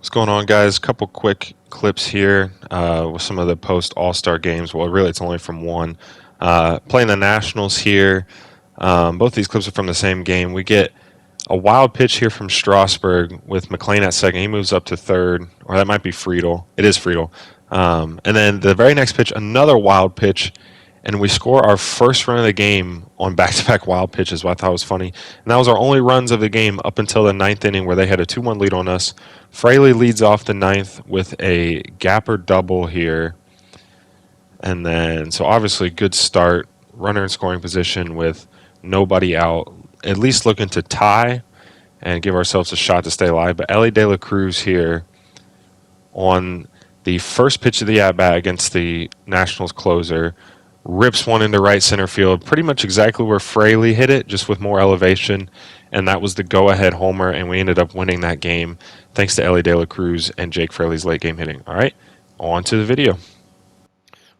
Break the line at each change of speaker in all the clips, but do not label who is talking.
What's going on, guys? Couple quick clips here with some of the post All-Star games. Well, really, it's only from one. Playing the Nationals here. Both these clips are from the same game. We get a wild pitch here from Strasburg with McLean at second. He moves up to third, or that might be Friedel. It is Friedel. And then the very next pitch, another wild pitch, and we score our first run of the game on back-to-back wild pitches, what I thought was funny. And that was our only runs of the game up until the ninth inning where they had a 2-1 lead on us. Fraley leads off the ninth with a gapper double here. And then, so obviously, good start. Runner in scoring position with nobody out. At least looking to tie and give ourselves a shot to stay alive. But Ellie De La Cruz here on the first pitch of the at-bat against the Nationals closer rips one into right center field, pretty much exactly where Fraley hit it, just with more elevation. And that was the go-ahead homer, and we ended up winning that game thanks to Ellie De La Cruz and Jake Fraley's late game hitting. All right, on to the video.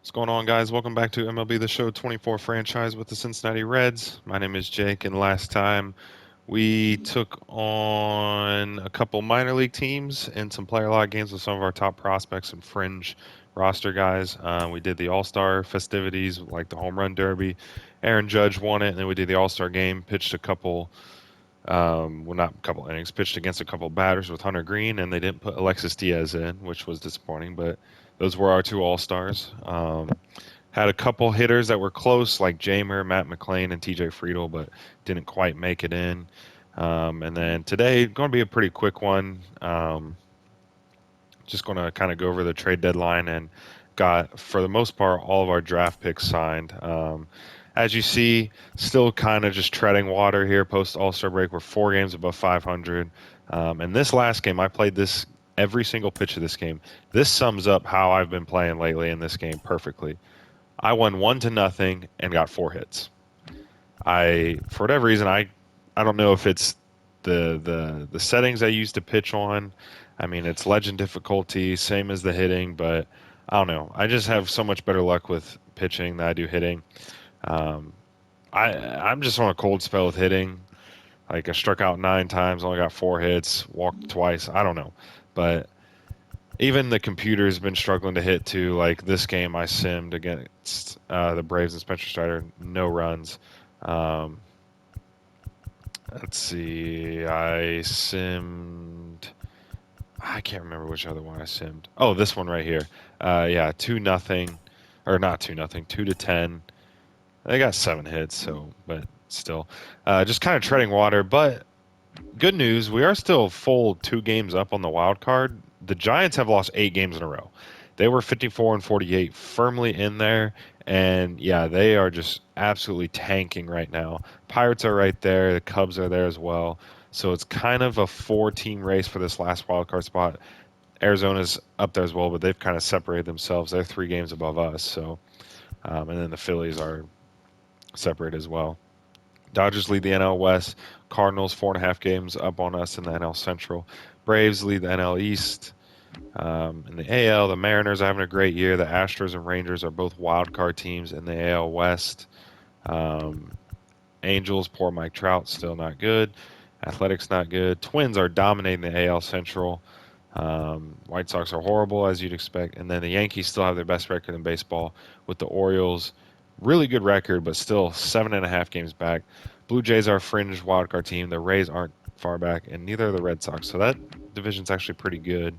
What's going on, guys? Welcome back to MLB The Show 24 franchise with the Cincinnati Reds. My name is Jake, and last time we took on a couple minor league teams and some player log games with some of our top prospects and fringe roster guys. We did the All-Star festivities, like the Home Run Derby. Aaron Judge won it, and then we did the All-Star game, pitched a couple, well, not a couple innings, pitched against a couple batters with Hunter Green, and they didn't put Alexis Diaz in, which was disappointing, but those were our two All-Stars. Had a couple hitters that were close, like Jamer, Matt McLean, and TJ Friedel, but didn't quite make it in. And then today, going to be a pretty quick one. Just going to kind of go over the trade deadline and got, for the most part, all of our draft picks signed. As you see, still kind of just treading water here post All-Star break. We're 4 games above 500. And this last game, I played this every single pitch of this game. This sums up how I've been playing lately in this game perfectly. I won 1-0 and got 4 hits. For whatever reason, I don't know if it's the settings I use to pitch on. I mean, it's legend difficulty, same as the hitting, but I don't know. I just have so much better luck with pitching than I do hitting. I'm just on a cold spell with hitting. Like, I struck out 9 times, only got 4 hits, walked twice. I don't know, but even the computer's been struggling to hit too. Like this game, I simmed against the Braves and Spencer Strider, no runs. Let's see, I simmed. I can't remember which other one I simmed. Oh, this one right here. Yeah, 2-0, or not 2-0, 2-10. They got 7 hits, so but still, just kind of treading water. But good news, we are still full 2 games up on the wild card. The Giants have lost 8 games in a row. They were 54-48, firmly in there, and yeah, they are just absolutely tanking right now. Pirates are right there. The Cubs are there as well. So it's kind of a 4-team race for this last wild card spot. Arizona's up there as well, but they've kind of separated themselves. They're 3 games above us. So, and then the Phillies are separate as well. Dodgers lead the NL West. Cardinals 4.5 games up on us in the NL Central. Braves lead the NL East. In the AL, the Mariners are having a great year. The Astros and Rangers are both wild card teams in the AL West. Angels, poor Mike Trout, still not good. Athletics not good. Twins are dominating the AL Central. White Sox are horrible, as you'd expect. And then the Yankees still have their best record in baseball with the Orioles. Really good record, but still 7.5 games back. Blue Jays are a fringe wildcard team. The Rays aren't far back, and neither are the Red Sox. So that division's actually pretty good.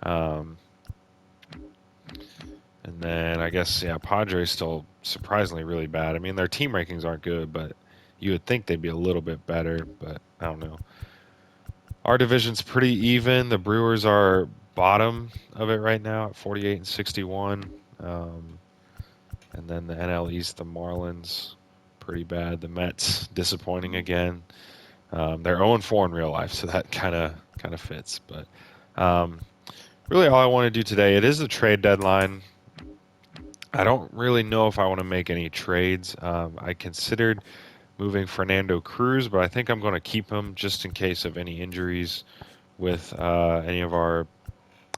And then I guess, yeah, Padres still surprisingly really bad. I mean, their team rankings aren't good, but you would think they'd be a little bit better, but I don't know. Our division's pretty even. The Brewers are bottom of it right now at 48-61. And then the NL East, the Marlins, pretty bad. The Mets, disappointing again. They're 0-4 in real life, so that kind of fits. But really all I want to do today, it is the trade deadline. I don't really know if I want to make any trades. I considered moving Fernando Cruz, but I think I'm going to keep him just in case of any injuries with any of our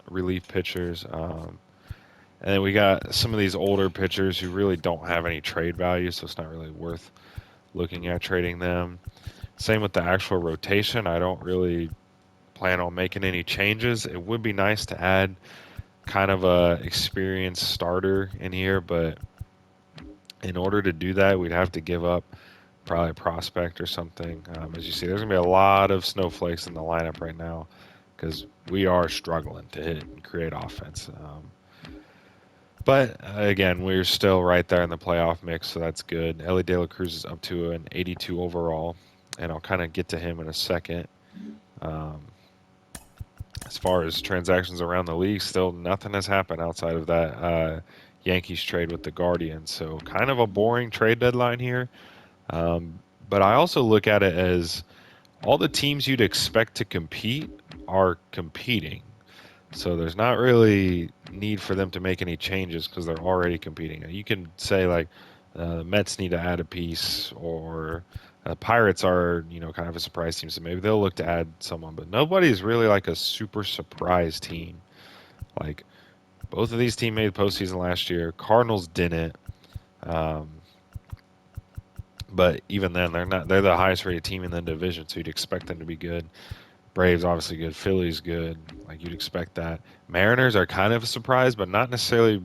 relief pitchers. And then we got some of these older pitchers who really don't have any trade value, so it's not really worth looking at trading them. Same with the actual rotation. I don't really plan on making any changes. It would be nice to add kind of a experienced starter in here, but in order to do that, we'd have to give up probably a prospect or something. As you see, there's gonna be a lot of snowflakes in the lineup right now because we are struggling to hit and create offense. But again, we're still right there in the playoff mix, so that's good. Ellie De La Cruz is up to an 82 overall, and I'll kind of get to him in a second. Um, as far as transactions around the league, still nothing has happened outside of that Yankees trade with the Guardians. So kind of a boring trade deadline here. But I also look at it as all the teams you'd expect to compete are competing. So there's not really need for them to make any changes because they're already competing. You can say like the Mets need to add a piece, or Pirates are kind of a surprise team, so maybe they'll look to add someone. But nobody's really like a super surprise team. Like both of these teams made postseason last year. Cardinals didn't. Um, but even then, they're not. They're the highest rated team in the division, so you'd expect them to be good. Braves obviously good. Phillies good. Like you'd expect that. Mariners are kind of a surprise, but not necessarily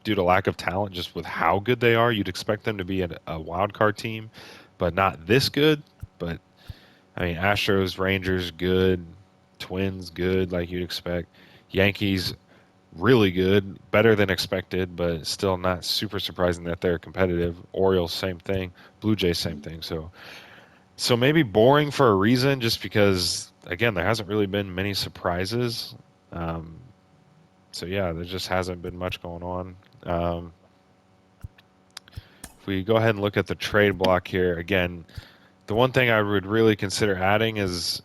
due to lack of talent. Just with how good they are, you'd expect them to be a wild card team, but not this good. But I mean, Astros, Rangers good. Twins good, like you'd expect. Yankees really good, better than expected, but still not super surprising that they're competitive. Orioles same thing. Blue Jays same thing. So maybe boring for a reason, just because again there hasn't really been many surprises. Um, so yeah, there just hasn't been much going on. If we go ahead and look at the trade block here again, the one thing I would really consider adding is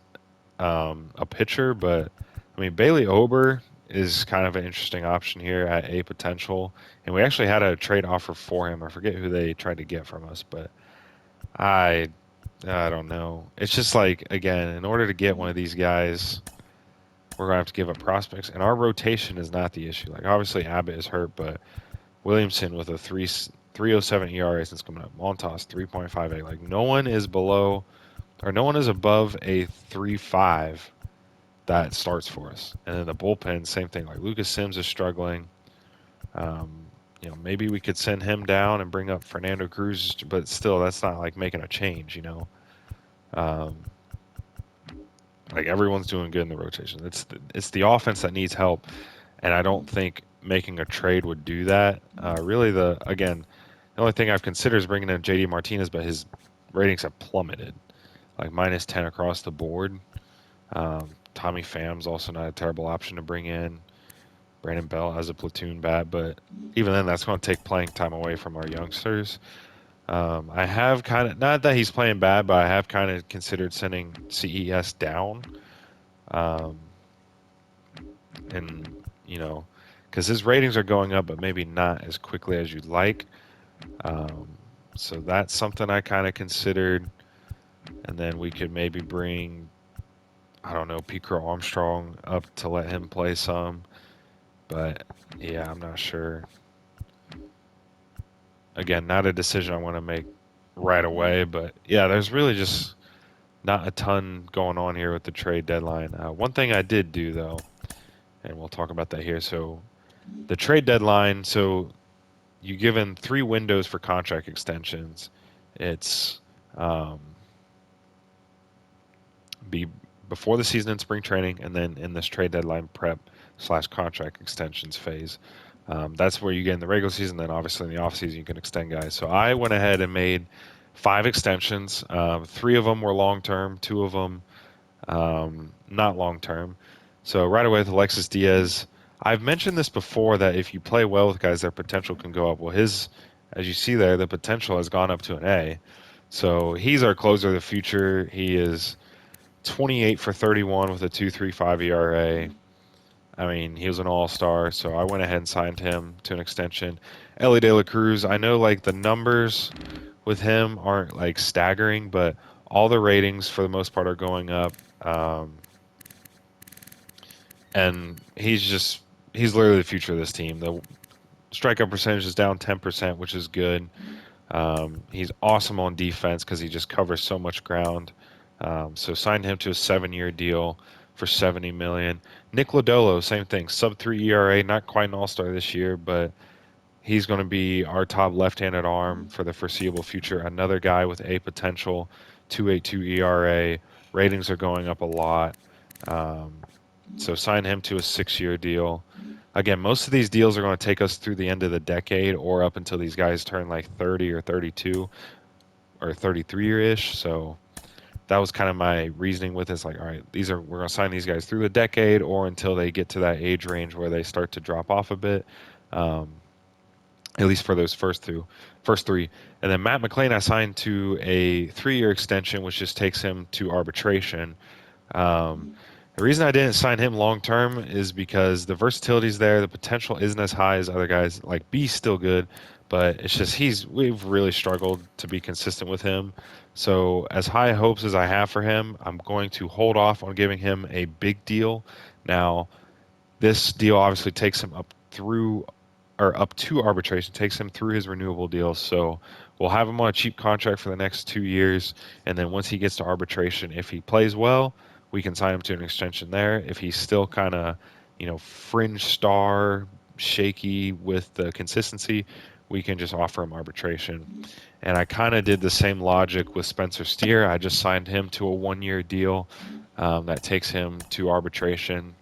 a pitcher, but I mean Bailey Ober is kind of an interesting option here at a potential, and we actually had a trade offer for him. I forget who they tried to get from us, but I I don't know. It's just like again, in order to get one of these guys, we're gonna have to give up prospects, and our rotation is not the issue. Like obviously Abbott is hurt, but Williamson with a 3.07 ERA since coming up, Montas 3.58. Like no one is below, or no one is above a 3.5 that starts for us. And then the bullpen, same thing. Like Lucas Sims is struggling. Um, maybe we could send him down and bring up Fernando Cruz, but still, that's not like making a change. Um, like everyone's doing good in the rotation. It's the offense that needs help, and I don't think making a trade would do that. Really, the only thing I've considered is bringing in JD Martinez, but his ratings have plummeted, like -10 across the board. Tommy Pham's also not a terrible option to bring in. Brandon Bell has a platoon bat, but even then, that's going to take playing time away from our youngsters. I have kind of, not that he's playing bad, but I have kind of considered sending CES down. Um, and, because his ratings are going up, but maybe not as quickly as you'd like. Um, so that's something I kind of considered. And then we could maybe bring, I don't know, Pico Armstrong up to let him play some. But yeah, I'm not sure. Again, not a decision I want to make right away. But yeah, there's really just not a ton going on here with the trade deadline. One thing I did do, though, and we'll talk about that here. So the trade deadline, so you given 3 windows for contract extensions. It's be before the season in spring training, and then in this trade deadline prep/contract extensions phase. That's where you get in the regular season. Then obviously in the off season you can extend guys. So I went ahead and made 5 extensions. 3 of them were long term, 2 of them not long term. So right away with Alexis Diaz, I've mentioned this before that if you play well with guys, their potential can go up. Well, as you see there, the potential has gone up to an A. So he's our closer of the future. He is 28 for 31 with a 2.35 ERA. I mean, he was an all-star, so I went ahead and signed him to an extension. Ellie De La Cruz, I know like the numbers with him aren't like staggering, but all the ratings for the most part are going up. And he's literally the future of this team. The strikeout percentage is down 10%, which is good. He's awesome on defense because he just covers so much ground. So signed him to a 7-year deal for 70 million. Nick Lodolo, same thing, sub 3 ERA, not quite an all-star this year, but he's going to be our top left-handed arm for the foreseeable future. Another guy with a potential 2.82 ERA. Ratings are going up a lot. Um, so sign him to a 6-year deal. Again, most of these deals are going to take us through the end of the decade or up until these guys turn like 30 or 32 or 33-ish. So that was kind of my reasoning with this. Like, all right, we're going to sign these guys through the decade or until they get to that age range where they start to drop off a bit. At least for those first three. And then Matt McLean, I signed to a 3-year extension, which just takes him to arbitration. Um, the reason I didn't sign him long term is because the versatility is there. The potential isn't as high as other guys. Like B's still good, but it's just we've really struggled to be consistent with him. So as high hopes as I have for him, I'm going to hold off on giving him a big deal. Now, this deal obviously takes him up to arbitration, takes him through his renewable deal. So we'll have him on a cheap contract for the next 2 years, and then once he gets to arbitration, if he plays well, we can sign him to an extension there. If he's still kind of, fringe star, shaky with the consistency, we can just offer him arbitration. And I kind of did the same logic with Spencer Steer. I just signed him to a 1-year deal that takes him to arbitration.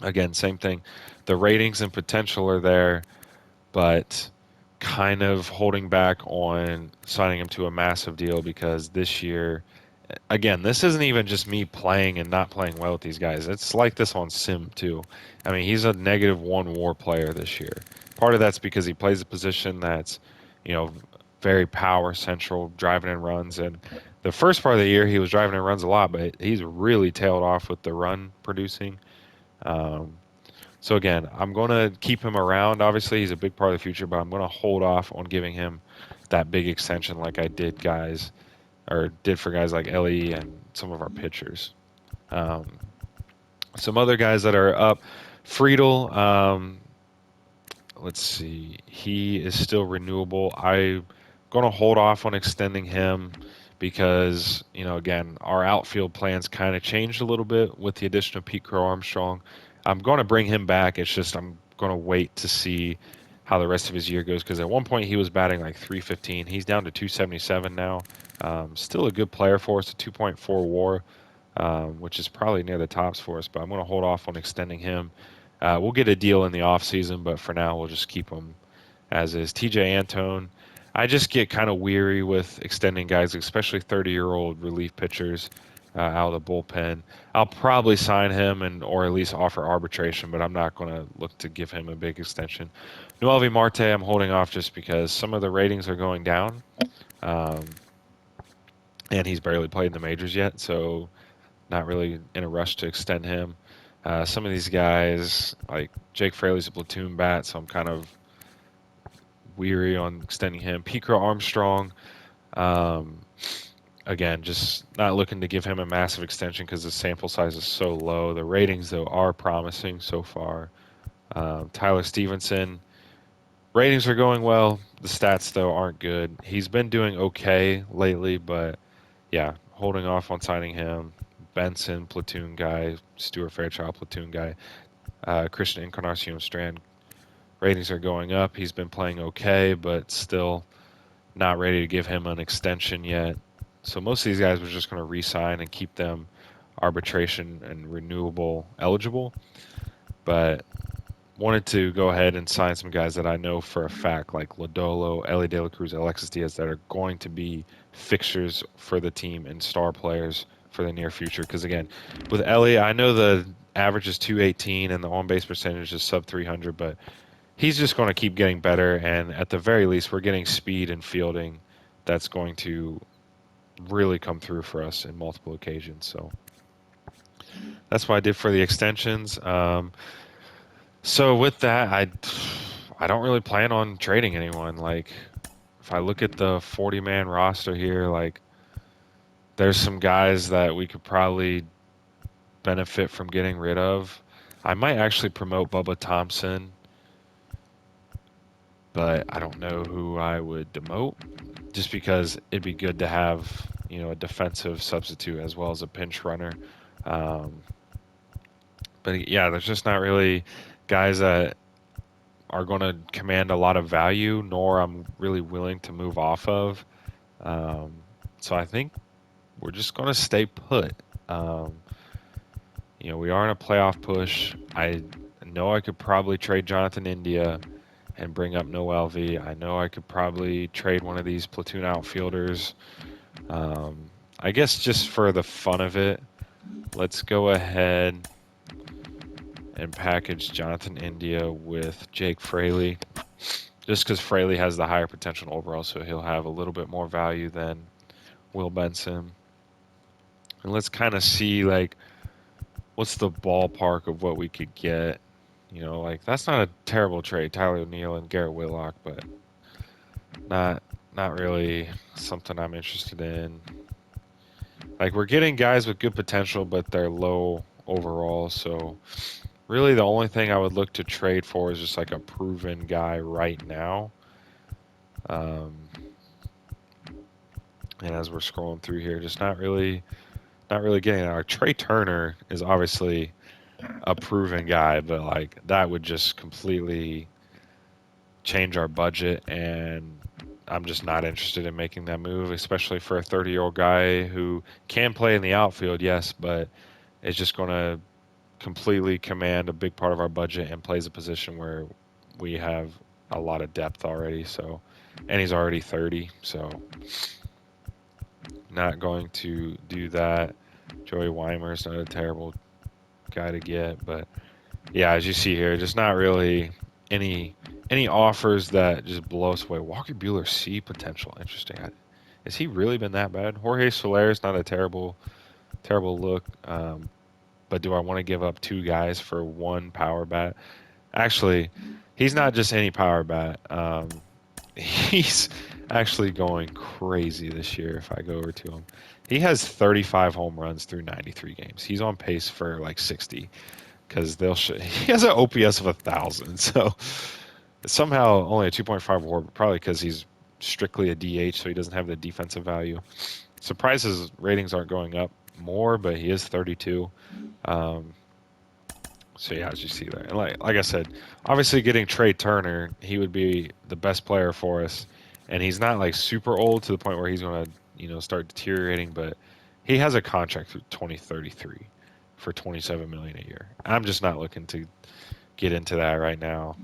Again, same thing. The ratings and potential are there, but kind of holding back on signing him to a massive deal because this year, again, this isn't even just me playing and not playing well with these guys. It's like this on Sim too. I mean, he's a -1 WAR player this year. Part of that's because he plays a position that's, you know, very power central, driving in runs. And the first part of the year, he was driving in runs a lot, but he's really tailed off with the run producing. Um, so again, I'm going to keep him around. Obviously, he's a big part of the future, but I'm going to hold off on giving him that big extension like I did for guys like Ellie and some of our pitchers. Um, some other guys that are up, Friedel. Let's see, he is still renewable. I'm going to hold off on extending him because, again, our outfield plans kind of changed a little bit with the addition of Pete Crow Armstrong. I'm going to bring him back. It's just I'm going to wait to see how the rest of his year goes because at one point he was batting like 315. He's down to 277 now. Still a good player for us, a 2.4 WAR, which is probably near the tops for us. But I'm going to hold off on extending him. We'll get a deal in the offseason, but for now we'll just keep him as is. TJ Antone, I just get kind of weary with extending guys, especially 30-year-old relief pitchers out of the bullpen. I'll probably sign him or at least offer arbitration, but I'm not going to look to give him a big extension. Noelvi Marte, I'm holding off just because some of the ratings are going down, and he's barely played in the majors yet, so not really in a rush to extend him. Some of these guys, like Jake Fraley's a platoon bat, so I'm kind of weary on extending him. Picro Armstrong, again, just not looking to give him a massive extension because the sample size is so low. The ratings, though, are promising so far. Tyler Stevenson, ratings are going well. The stats, though, aren't good. He's been doing okay lately, but yeah, holding off on signing him. Benson, platoon guy. Stuart Fairchild, platoon guy. Christian Encarnacion Strand, ratings are going up. He's been playing okay, but still not ready to give him an extension yet. So most of these guys we're just going to re-sign and keep them arbitration and renewable eligible. But wanted to go ahead and sign some guys that I know for a fact, like Lodolo, Ellie De La Cruz, Alexis Diaz, that are going to be fixtures for the team and star players for the near future. Because again, with Ellie, I know the average is 218 and the on-base percentage is sub 300, but he's just going to keep getting better. And at the very least, we're getting speed and fielding that's going to really come through for us in multiple occasions. So that's what I did for the extensions. So with that, I don't really plan on trading anyone. Like, if I look at the 40-man roster here, like, there's some guys that we could probably benefit from getting rid of. I might actually promote Bubba Thompson, but I don't know who I would demote just because it'd be good to have, a defensive substitute as well as a pinch runner. Um, but yeah, there's just not really guys that are going to command a lot of value, nor I'm really willing to move off of. Um, so I think we're just going to stay put. Um, we are in a playoff push. I know I could probably trade Jonathan India and bring up no LV. I know I could probably trade one of these platoon outfielders. I guess just for the fun of it, let's go ahead and package Jonathan India with Jake Fraley. Just because Fraley has the higher potential overall, so he'll have a little bit more value than Will Benson. And let's kind of see, like, what's the ballpark of what we could get. Like, that's not a terrible trade, Tyler O'Neill and Garrett Whitlock, but not not really something I'm interested in. Like, we're getting guys with good potential, but they're low overall, so really the only thing I would look to trade for is just like a proven guy right now. And as we're scrolling through here, just not really getting it. Our Trey Turner is obviously a proven guy, but like that would just completely change our budget, and I'm just not interested in making that move, especially for a 30-year-old guy who can play in the outfield, yes, but is just going to completely command a big part of our budget and plays a position where we have a lot of depth already. So, and he's already 30, so not going to do that. Joey Weimer is not a terrible guy to get, but yeah, as you see here, just not really any offers that just blow us away. Walker Buehler C potential, interesting. Has he really been that bad? Jorge Soler is not a terrible look, but do I want to give up two guys for one power bat? Actually, he's not just any power bat. He's actually going crazy this year. If I go over to him, he has 35 home runs through 93 games. He's on pace for like 60 because he has an OPS of 1,000. So somehow only a 2.5 WAR, but probably because he's strictly a DH, so he doesn't have the defensive value. Surprised his ratings aren't going up more, but he is 32. Um, so yeah, as you see there, and like I said, obviously getting Trey Turner, he would be the best player for us, and he's not like super old to the point where he's going to start deteriorating, but he has a contract through 2033 for 27 million a year. I'm just not looking to get into that right now.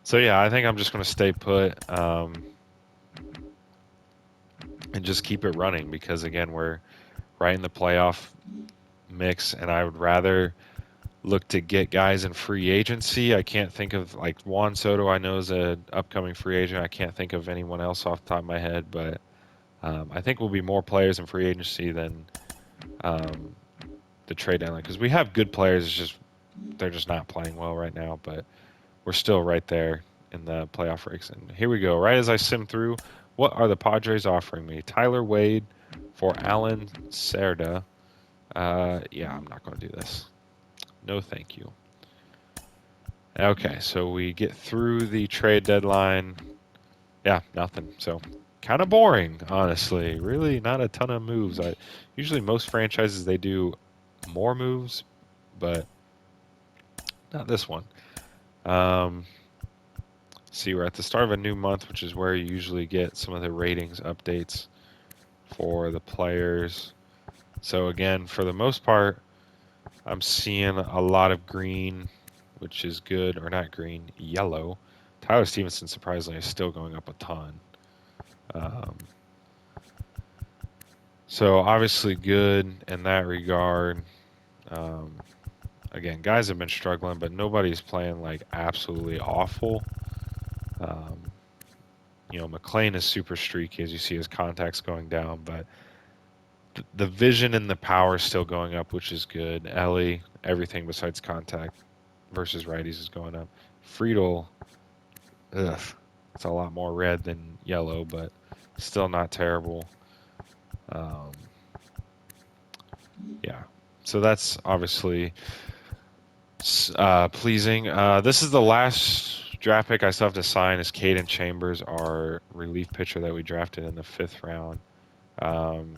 So yeah, I think I'm just going to stay put and just keep it running because again, we're right in the playoff mix, and I would rather look to get guys in free agency. I can't think of like Juan Soto. I know is an upcoming free agent. I can't think of anyone else off the top of my head, but I think we'll be more players in free agency than the trade deadline because we have good players. It's just they're just not playing well right now, but we're still right there in the playoff race. And here we go. Right as I sim through, what are the Padres offering me? Tyler Wade for Alan Cerda. Yeah, I'm not going to do this. No, thank you. Okay, so we get through the trade deadline. Yeah, nothing. So kind of boring, honestly. Really not a ton of moves. Usually most franchises they do more moves, but not this one. See, we're at the start of a new month, which is where you usually get some of the ratings updates for the players. So again, for the most part, I'm seeing a lot of green, which is good, or not green, yellow. Tyler Stevenson, surprisingly, is still going up a ton. So obviously good in that regard. Um, again, guys have been struggling, but nobody's playing like absolutely awful. McLean is super streaky as you see his contacts going down, but the vision and the power is still going up, which is good. Ellie, everything besides contact versus righties is going up. Friedel, it's a lot more red than yellow, but still not terrible. Yeah, so that's obviously pleasing. This is the last draft pick I still have to sign. Is Caden Chambers, our relief pitcher that we drafted in the 5th round. Um,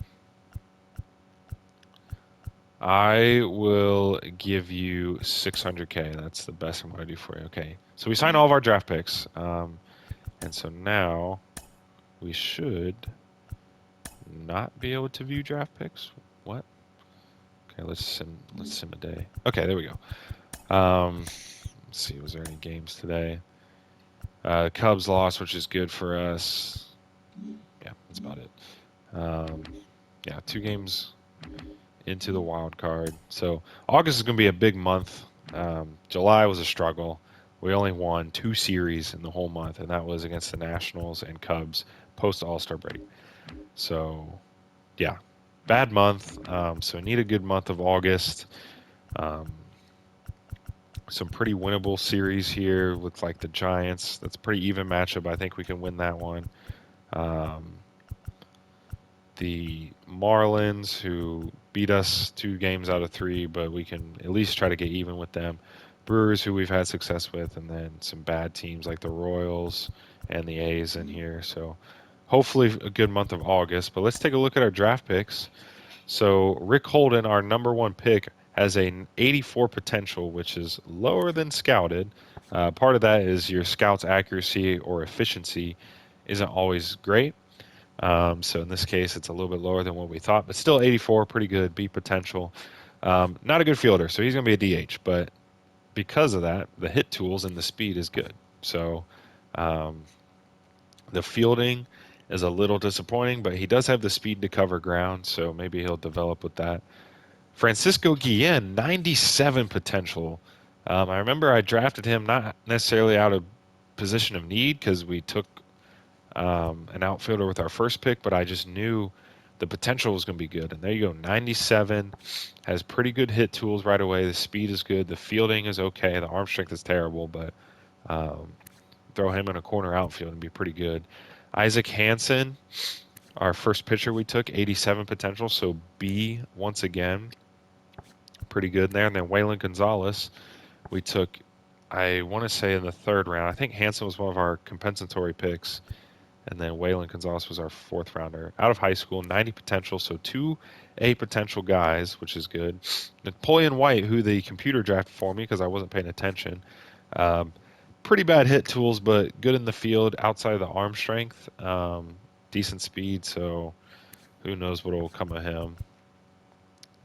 I will give you 600K. That's the best I'm going to do for you. Okay. So we signed all of our draft picks. And so now we should not be able to view draft picks. What? Okay, let's sim a day. Okay, there we go. Let's see, was there any games today? Cubs lost, which is good for us. Yeah, that's about it. Um, yeah, 2 games into the wild card. So August is going to be a big month. July was a struggle. We only won 2 series in the whole month, and that was against the Nationals and Cubs post All-Star break. So yeah, bad month. So we need a good month of August. Um, some pretty winnable series here with like the Giants. That's a pretty even matchup. I think we can win that one. Um, the Marlins, who beat us 2 games out of 3, but we can at least try to get even with them. Brewers, who we've had success with, and then some bad teams like the Royals and the A's in here. So hopefully a good month of August. But let's take a look at our draft picks. So Rick Holden, our #1 pick, has an 84 potential, which is lower than scouted. Part of that is your scout's accuracy or efficiency isn't always great. So in this case, it's a little bit lower than what we thought, but still 84, pretty good, beat potential. Not a good fielder, so he's going to be a DH, but because of that, the hit tools and the speed is good. So um, the fielding is a little disappointing, but he does have the speed to cover ground, so maybe he'll develop with that. Francisco Guillen, 97 potential. I remember I drafted him not necessarily out of position of need because we took an outfielder with our first pick, but I just knew the potential was going to be good. And there you go, 97, has pretty good hit tools right away. The speed is good. The fielding is okay. The arm strength is terrible, but um, throw him in a corner outfield and be pretty good. Isaac Hansen, our first pitcher we took, 87 potential, so B once again, pretty good there. And then Waylon Gonzalez, we took, I want to say in the 3rd round. I think Hansen was one of our compensatory picks. And then Waylon Gonzalez was our 4th rounder. Out of high school, 90 potential, so 2 A potential guys, which is good. Napoleon White, who the computer drafted for me because I wasn't paying attention. Um, Pretty bad hit tools, but good in the field outside of the arm strength. Decent speed, so who knows what will come of him.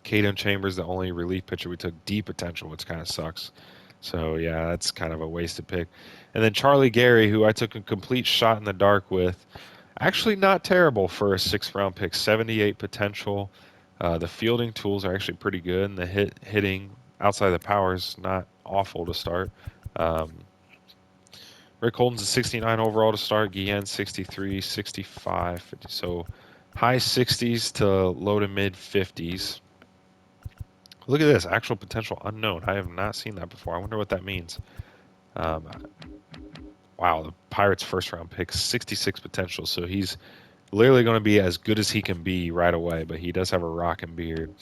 Caden Chambers, the only relief pitcher we took, D potential, which kind of sucks. So yeah, that's kind of a wasted pick. And then Charlie Gary, who I took a complete shot in the dark with. Actually, not terrible for a 6th round pick. 78 potential. The fielding tools are actually pretty good, and the hitting outside the power is not awful to start. Um, Rick Holden's a 69 overall to start. Guillen 63, 65, 50. So high 60s to low to mid 50s. Look at this, actual potential unknown. I have not seen that before. I wonder what that means. Um, wow, the Pirates' 1st round pick, 66 potential. So he's literally going to be as good as he can be right away, but he does have a rocking beard.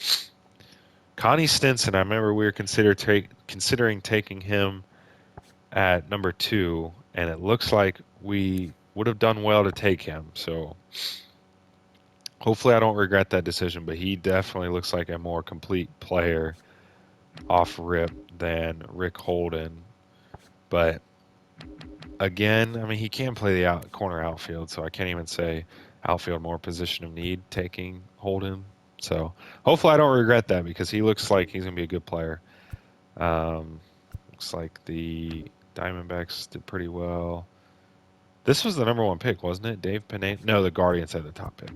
Connie Stinson, I remember we were considering taking him at #2, and it looks like we would have done well to take him. So hopefully I don't regret that decision, but he definitely looks like a more complete player off rip than Rick Holden. But again, I mean, he can play the corner outfield, so I can't even say outfield more position of need taking Holden. So hopefully I don't regret that because he looks like he's going to be a good player. Looks like the Diamondbacks did pretty well. This was the #1 pick, wasn't it? Dave Pineda? No, the Guardians had the top pick.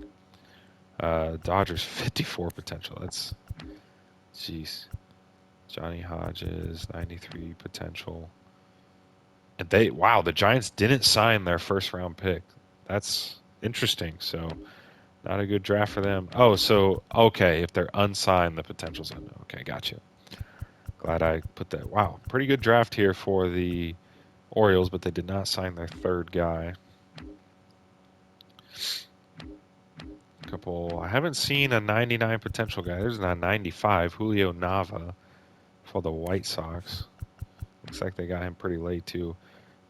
Dodgers, 54 potential. That's, jeez. Johnny Hodges, 93 potential. And the Giants didn't sign their 1st round pick. That's interesting. So not a good draft for them. Oh, so okay, if they're unsigned, the potential's unknown. Okay, gotcha. Glad I put that. Wow, pretty good draft here for the Orioles, but they did not sign their 3rd guy. I haven't seen a 99 potential guy. There's a 95, Julio Nava for the White Sox. Looks like they got him pretty late too.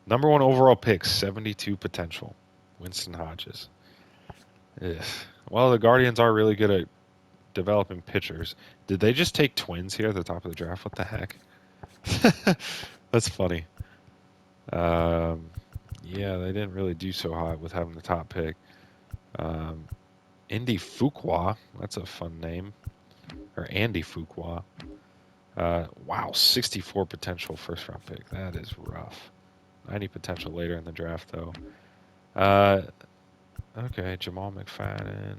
#1 overall pick, 72 potential, Winston Hodges. Ugh. Well, the Guardians are really good at developing pitchers. Did they just take Twins here at the top of the draft? What the heck? That's funny. Um, yeah, they didn't really do so hot with having the top pick. Um, Indy Fuqua, that's a fun name. Or Andy Fuqua. Wow, 64 potential first round pick. That is rough. 90 potential later in the draft, though. Uh, okay, Jamal McFadden,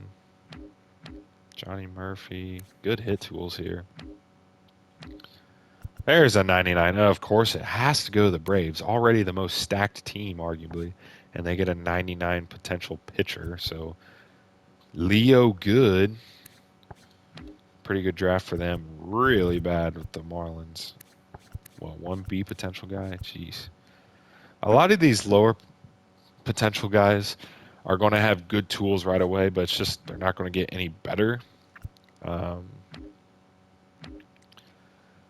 Johnny Murphy. Good hit tools here. There's a 99. Of course, it has to go to the Braves. Already the most stacked team, arguably. And they get a 99 potential pitcher. So, Leo Good. Pretty good draft for them. Really bad with the Marlins. Well, 1B potential guy? Jeez. A lot of these lower potential guys are going to have good tools right away, but it's just they're not going to get any better. Um,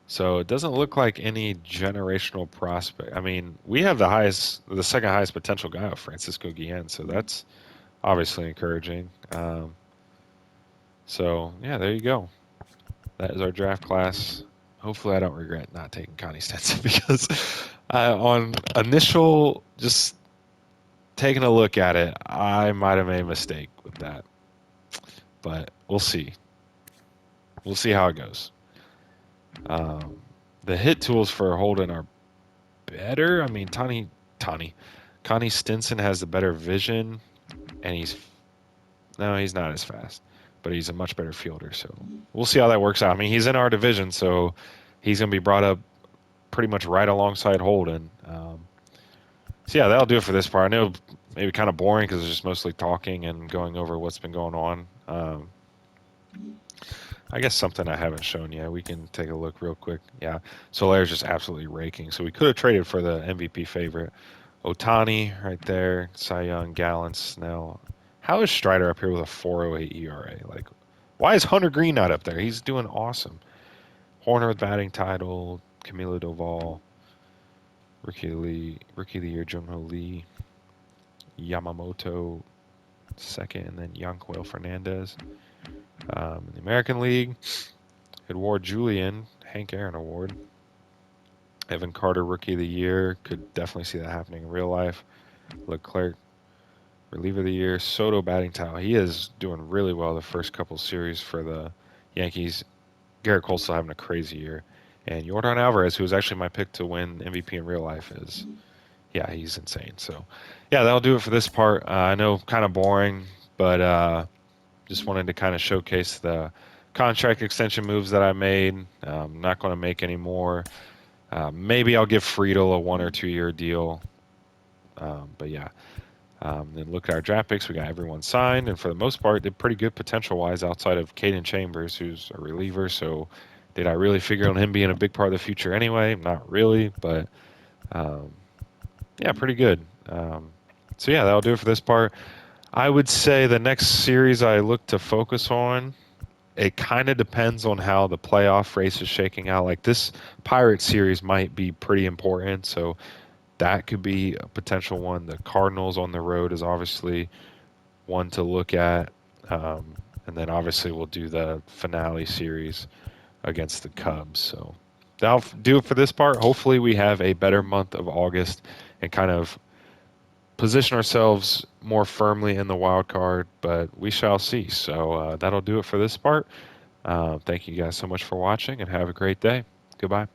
so it doesn't look like any generational prospect. I mean, we have the second highest potential guy, Francisco Guillen, so that's obviously encouraging. So yeah, there you go. That is our draft class. Hopefully, I don't regret not taking Connie Stenson because on initial just taking a look at it, I might have made a mistake with that. But we'll see. We'll see how it goes. Um, the hit tools for Holden are better. I mean, Connie Stinson has the better vision, and he's not as fast, but he's a much better fielder. So we'll see how that works out. I mean, he's in our division, so he's going to be brought up pretty much right alongside Holden. So yeah, that'll do it for this part. I know maybe kind of boring because it's just mostly talking and going over what's been going on. I guess something I haven't shown yet. We can take a look real quick. Yeah, Solaire's just absolutely raking. So we could have traded for the MVP favorite. Otani right there. Cy Young, Gallen, Snell. How is Strider up here with a 4.08 ERA? Like, why is Hunter Green not up there? He's doing awesome. Horner with batting title. Camilo Doval. Rookie of the Year, Jung-Ho Lee. Yamamoto second, and then Yanquiel Fernandez. In the American League, Edouard Julien, Hank Aaron Award. Evan Carter, Rookie of the Year. Could definitely see that happening in real life. Leclerc, Reliever of the Year. Soto, batting title. He is doing really well the first couple series for the Yankees. Garrett Cole's still having a crazy year. And Yordan Alvarez, who was actually my pick to win MVP in real life, yeah, he's insane. So, yeah, that'll do it for this part. I know kind of boring, but just wanted to kind of showcase the contract extension moves that I made. Not going to make any more. Maybe I'll give Friedel a 1 or 2 year deal. But yeah, then look at our draft picks. We got everyone signed, and for the most part, did pretty good potential wise outside of Caden Chambers, who's a reliever. So, did I really figure on him being a big part of the future anyway? Not really, but yeah, pretty good. So yeah, that'll do it for this part. I would say the next series I look to focus on, it kind of depends on how the playoff race is shaking out. Like this Pirates series might be pretty important, so that could be a potential one. The Cardinals on the road is obviously one to look at. And then obviously we'll do the finale series against the Cubs. So that'll do it for this part. Hopefully we have a better month of August and kind of position ourselves more firmly in the wild card, but we shall see. So that'll do it for this part. Thank you guys so much for watching and have a great day. Goodbye.